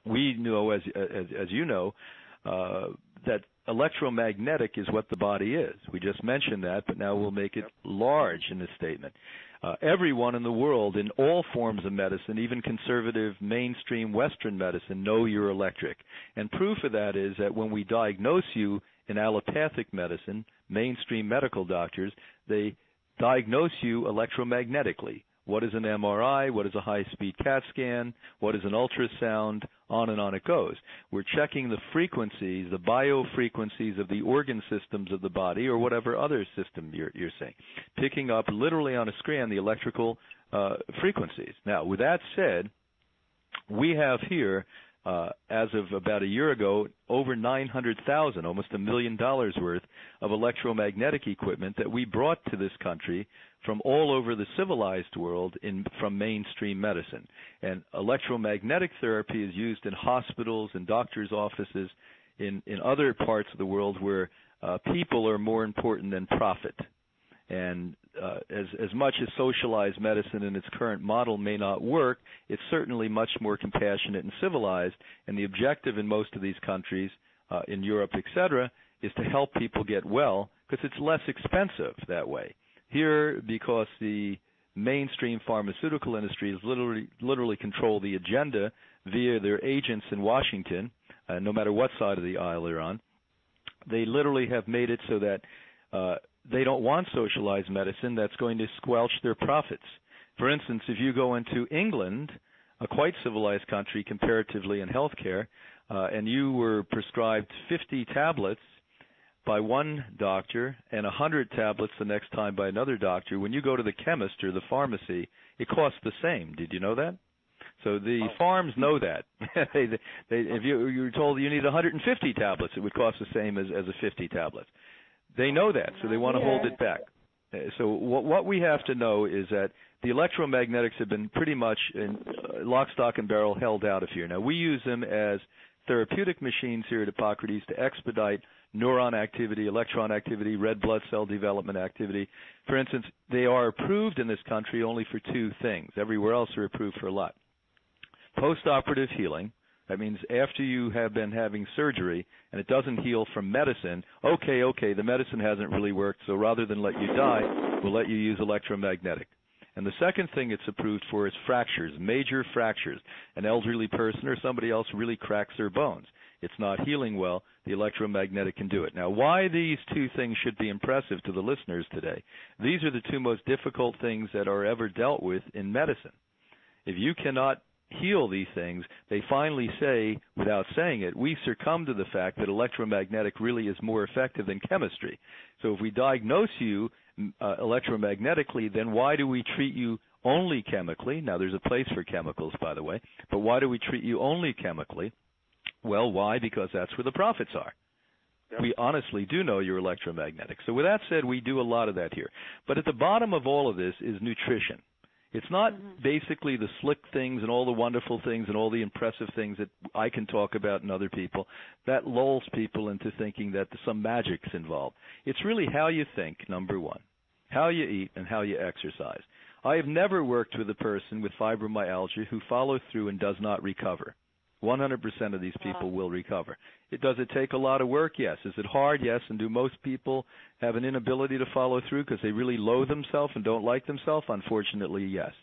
We know, as you know, that electromagnetic is what the body is. We just mentioned that, but now we'll make it large in this statement. Everyone in the world, in all forms of medicine, even conservative mainstream Western medicine, know you're electric. And proof of that is that when we diagnose you in allopathic medicine, mainstream medical doctors, they diagnose you electromagnetically. What is an MRI? What is a high-speed CAT scan? What is an ultrasound? On and on it goes. We're checking the frequencies, the biofrequencies of the organ systems of the body or whatever other system you're saying, picking up literally on a screen the electrical frequencies. Now, with that said, we have here, as of about a year ago, over 900,000, almost $1 million worth of electromagnetic equipment that we brought to this country from all over the civilized world from mainstream medicine. And electromagnetic therapy is used in hospitals and doctors' offices in other parts of the world where people are more important than profit. And as much as socialized medicine in its current model may not work, it's certainly much more compassionate and civilized. And the objective in most of these countries, in Europe, et cetera, is to help people get well because it's less expensive that way. Here, because the mainstream pharmaceutical industry literally control the agenda via their agents in Washington, no matter what side of the aisle they're on, they literally have made it so that they don't want socialized medicine that's going to squelch their profits. For instance, if you go into England, a quite civilized country comparatively in healthcare, and you were prescribed 50 tablets by one doctor and 100 tablets the next time by another doctor, when you go to the chemist or the pharmacy, it costs the same. Did you know that? So the farms know that. If you were told you need 150 tablets, it would cost the same as a 50 tablets. They know that, so they want to hold it back. So what we have to know is that the electromagnetics have been pretty much in lock, stock, and barrel held out of here. Now, we use them as therapeutic machines here at Hippocrates to expedite neuron activity, electron activity, red blood cell development activity. For instance, they are approved in this country only for two things. Everywhere else they're approved for a lot. Post-operative healing. That means after you have been having surgery and it doesn't heal from medicine, okay, the medicine hasn't really worked, so rather than let you die, we'll let you use electromagnetic. And the second thing it's approved for is fractures, major fractures. An elderly person or somebody else really cracks their bones. It's not healing well. The electromagnetic can do it. Now, why these two things should be impressive to the listeners today, these are the two most difficult things that are ever dealt with in medicine. If you cannot heal these things, they finally say, without saying it, we succumb to the fact that electromagnetic really is more effective than chemistry. So if we diagnose you electromagnetically, then why do we treat you only chemically? Now, there's a place for chemicals, by the way, but why do we treat you only chemically? Well, why? Because that's where the profits are. Yep. We honestly do know you're electromagnetic. So with that said, we do a lot of that here. But at the bottom of all of this is nutrition. It's not basically the slick things and all the wonderful things and all the impressive things that I can talk about and other people. That lulls people into thinking that some magic's involved. It's really how you think, number one, how you eat, and how you exercise. I have never worked with a person with fibromyalgia who follows through and does not recover. 100% of these people will recover. Does it take a lot of work? Yes. Is it hard? Yes. And do most people have an inability to follow through because they really loathe themselves and don't like themselves? Unfortunately, yes.